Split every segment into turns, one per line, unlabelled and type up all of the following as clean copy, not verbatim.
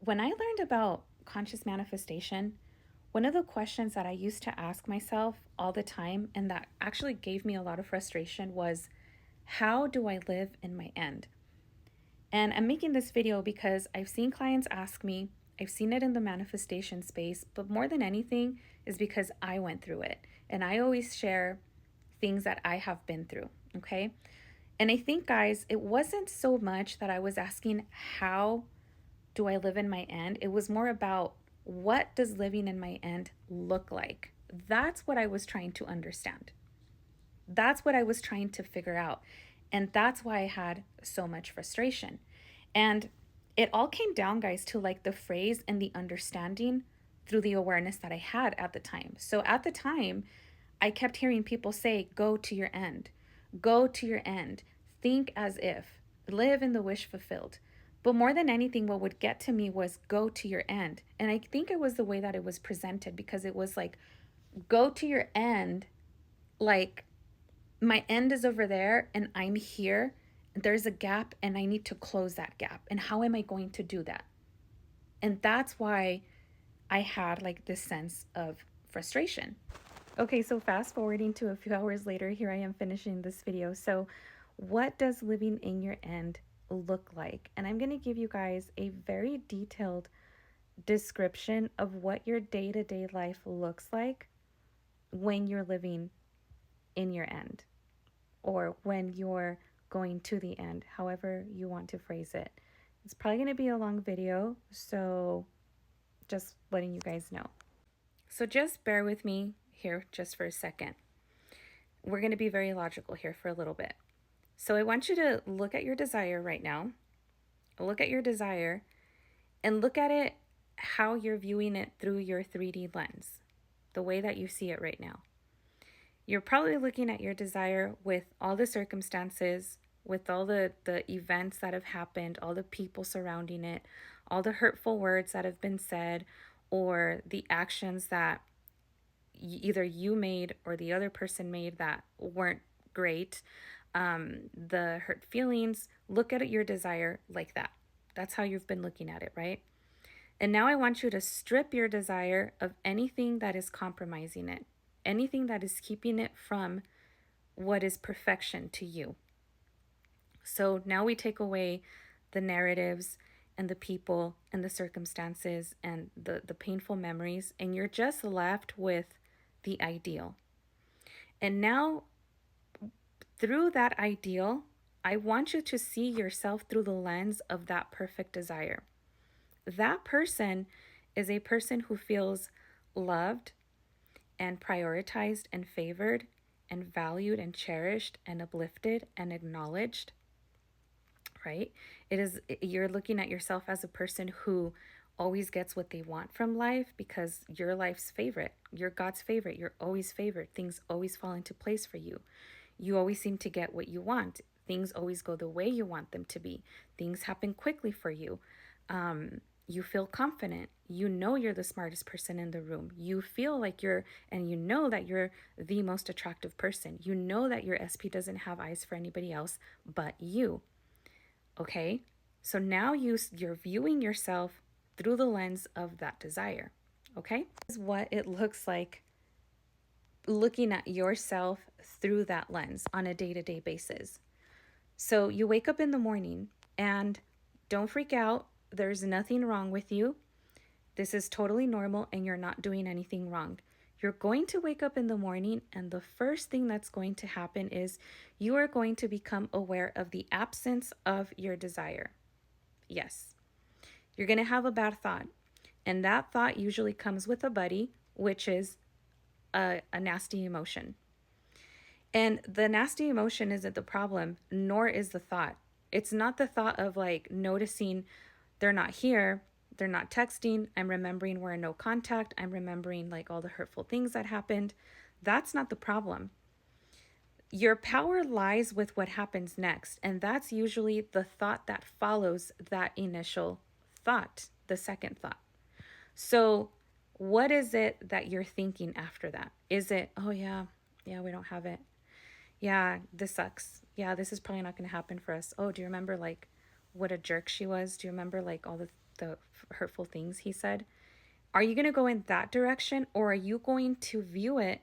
When I learned about conscious manifestation, one of the questions that I used to ask myself all the time, and that actually gave me a lot of frustration, was how do I live in my end? And I'm making this video because I've seen clients ask me, I've seen it in the manifestation space, but more than anything is because I went through it. And I always share things that I have been through, okay? And I think, guys, it wasn't so much that I was asking, how do I live in my end? It was more about, what does living in my end look like? That's what I was trying to understand. That's what I was trying to figure out. And that's why I had so much frustration. And it all came down, guys, to like the phrase and the understanding through the awareness that I had at the time. So at the time, I kept hearing people say, go to your end, go to your end, think as if, live in the wish fulfilled. But more than anything, what would get to me was go to your end. And I think it was the way that it was presented, because it was like, go to your end, like my end is over there and I'm here. There's a gap and I need to close that gap. And how am I going to do that? And that's why I had like this sense of frustration. Okay, so fast forwarding to a few hours later, here I am finishing this video. So, what does living in your end look like? And I'm going to give you guys a very detailed description of what your day to day life looks like when you're living in your end, or when you're going to the end, however you want to phrase it. It's probably going to be a long video, so just letting you guys know. So just bear with me here just for a second. We're going to be very logical here for a little bit. So I want you to look at your desire right now. Look at your desire and look at it how you're viewing it through your 3D lens, the way that you see it right now. You're probably looking at your desire with all the circumstances, with all the events that have happened, all the people surrounding it, all the hurtful words that have been said, or the actions that either you made or the other person made that weren't great, the hurt feelings. Look at your desire like that. That's how you've been looking at it, right? And now I want you to strip your desire of anything that is compromising it, anything that is keeping it from what is perfection to you. So now we take away the narratives and the people and the circumstances and the painful memories, and you're just left with the ideal. And now, through that ideal, I want you to see yourself through the lens of that perfect desire. That person is a person who feels loved and prioritized and favored and valued and cherished and uplifted and acknowledged, right? You're looking at yourself as a person who always gets what they want from life, because you're life's favorite, you're God's favorite, you're always favored. Things always fall into place for you. You always seem to get what you want. Things always go the way you want them to be. Things happen quickly for you. You feel confident. You know you're the smartest person in the room. You feel like and you know that you're the most attractive person. You know that your SP doesn't have eyes for anybody else but you. Okay? So now you're viewing yourself through the lens of that desire. Okay? This is what it looks like looking at yourself through that lens on a day-to-day basis. So you wake up in the morning, and don't freak out. There's nothing wrong with you. This is totally normal and you're not doing anything wrong. You're going to wake up in the morning, and the first thing that's going to happen is you are going to become aware of the absence of your desire. Yes, you're going to have a bad thought, and that thought usually comes with a buddy, which is a nasty emotion. And the nasty emotion isn't the problem, nor is the thought. It's not the thought of like noticing they're not here, they're not texting, I'm remembering we're in no contact, I'm remembering like all the hurtful things that happened. That's not the problem. Your power lies with what happens next, and that's usually the thought that follows that initial thought, the second thought. So what is it that you're thinking after that? Is it, oh yeah, we don't have it. Yeah, this sucks. Yeah, this is probably not going to happen for us. Oh, do you remember like what a jerk she was? Do you remember like all the hurtful things he said? Are you going to go in that direction, or are you going to view it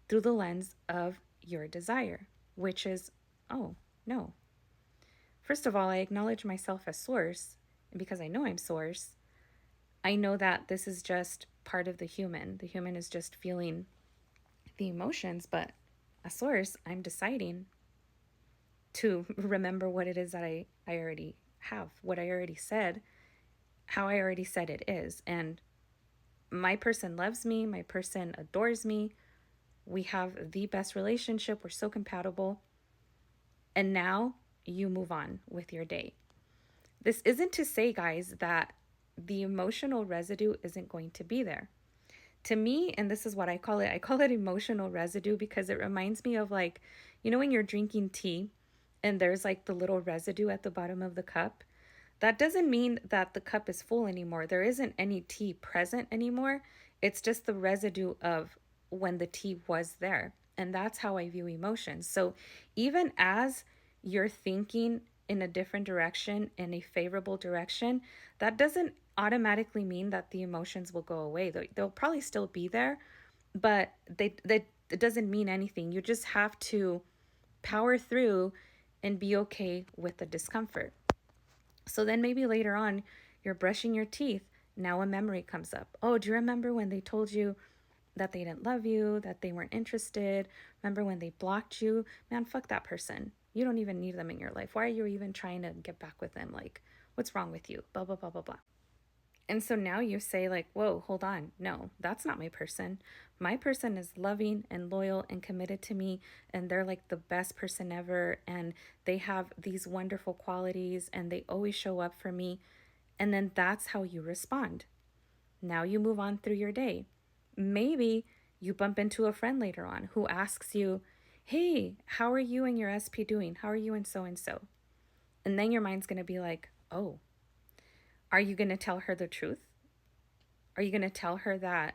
through the lens of your desire, which is, oh, no. First of all, I acknowledge myself as source, and because I know I'm source, I know that this is just part of the human. The human is just feeling the emotions, but as source, I'm deciding to remember what it is that I already have, what I already said, how I already said it is. And my person loves me, my person adores me. We have the best relationship, we're so compatible. And now you move on with your day. This isn't to say, guys, that the emotional residue isn't going to be there. To me, and this is what I call it emotional residue, because it reminds me of, like, you know, when you're drinking tea and there's like the little residue at the bottom of the cup. That doesn't mean that the cup is full anymore. There isn't any tea present anymore. It's just the residue of when the tea was there. And that's how I view emotions. So even as you're thinking in a different direction, in a favorable direction, that doesn't automatically mean that the emotions will go away. They'll probably still be there, but it doesn't mean anything. You just have to power through and be okay with the discomfort. So then maybe later on, you're brushing your teeth. Now a memory comes up. Oh, do you remember when they told you that they didn't love you, that they weren't interested? Remember when they blocked you? Man, fuck that person. You don't even need them in your life. Why are you even trying to get back with them? Like, what's wrong with you? Blah, blah, blah, blah, blah. And so now you say, like, whoa, hold on. No, that's not my person. My person is loving and loyal and committed to me. And they're like the best person ever. And they have these wonderful qualities and they always show up for me. And then that's how you respond. Now you move on through your day. Maybe you bump into a friend later on who asks you, hey, how are you and your SP doing? How are you and so and so? And then your mind's going to be like, oh, are you going to tell her the truth? Are you going to tell her that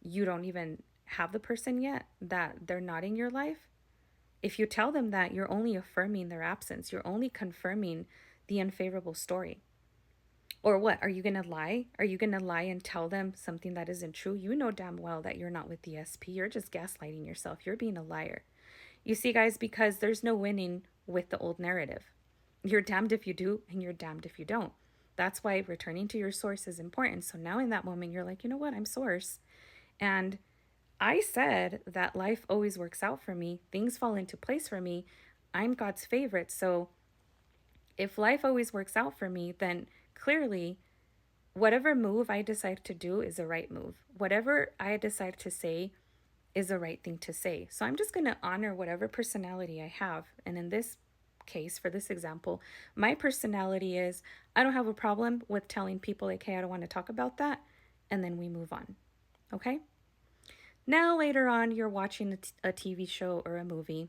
you don't even have the person yet, that they're not in your life? If you tell them that, you're only affirming their absence. You're only confirming the unfavorable story. Or what? Are you going to lie? Are you going to lie and tell them something that isn't true? You know damn well that you're not with the SP. You're just gaslighting yourself. You're being a liar. You see, guys, because there's no winning with the old narrative. You're damned if you do, and you're damned if you don't. That's why returning to your source is important. So now in that moment, you're like, you know what? I'm source. And I said that life always works out for me. Things fall into place for me. I'm God's favorite. So if life always works out for me, then clearly whatever move I decide to do is the right move. Whatever I decide to say is the right thing to say. So I'm just going to honor whatever personality I have. And in this case, for this example, my personality is I don't have a problem with telling people, like, hey, I don't want to talk about that. And then we move on. Okay? Now, later on, you're watching a TV show or a movie.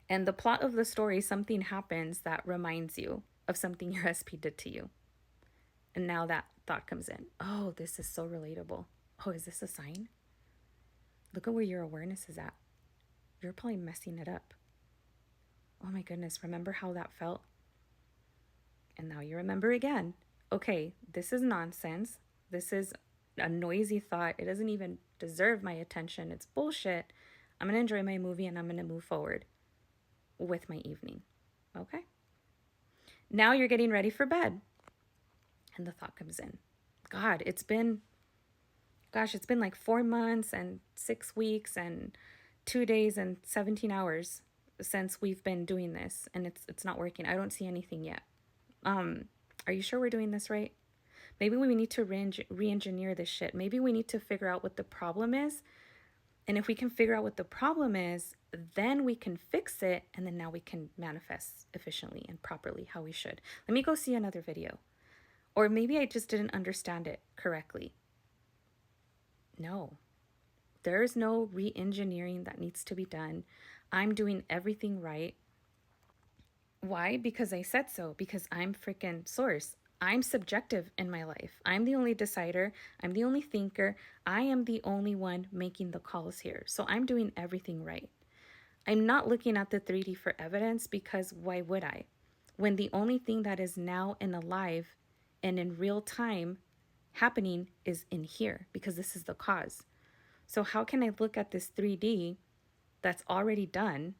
And the plot of the story, something happens that reminds you of something your SP did to you. And now that thought comes in. Oh, this is so relatable. Oh, is this a sign? Look at where your awareness is at. You're probably messing it up. Oh my goodness, remember how that felt? And now you remember again. Okay, this is nonsense. This is a noisy thought. It doesn't even deserve my attention. It's bullshit. I'm going to enjoy my movie and I'm going to move forward with my evening. Okay? Now you're getting ready for bed. And the thought comes in. God, it's been like 4 months and 6 weeks and 2 days and 17 hours since we've been doing this, and it's not working. I don't see anything yet. Are you sure we're doing this right? Maybe we need to re-engineer this shit. Maybe we need to figure out what the problem is. And if we can figure out what the problem is, then we can fix it, and then now we can manifest efficiently and properly how we should. Let me go see another video. Or maybe I just didn't understand it correctly. No. There's no re-engineering that needs to be done. I'm doing everything right. Why? Because I said so. Because I'm freaking source. I'm subjective in my life. I'm the only decider. I'm the only thinker. I am the only one making the calls here. So I'm doing everything right. I'm not looking at the 3D for evidence, because why would I? when the only thing that is now and alive and in real time happening is in here, because this is the cause. So how can I look at this 3D that's already done?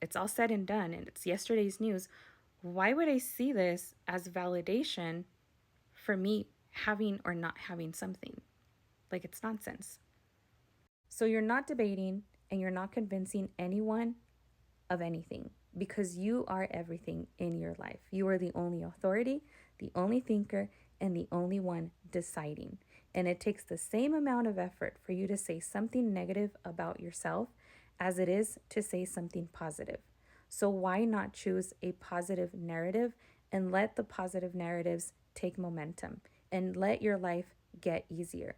It's all said and done, and it's yesterday's news. Why would I see this as validation for me having or not having something? Like, it's nonsense. So you're not debating and you're not convincing anyone of anything, because you are everything in your life. You are the only authority, the only thinker, and the only one deciding. And it takes the same amount of effort for you to say something negative about yourself as it is to say something positive. So why not choose a positive narrative and let the positive narratives take momentum and let your life get easier?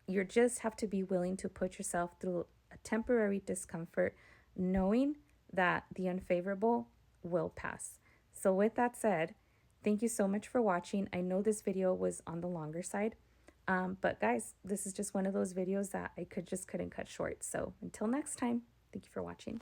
You just have to be willing to put yourself through a temporary discomfort, knowing that the unfavorable will pass. So with that said, thank you so much for watching. I know this video was on the longer side, but guys, this is just one of those videos that I couldn't cut short. So until next time, thank you for watching.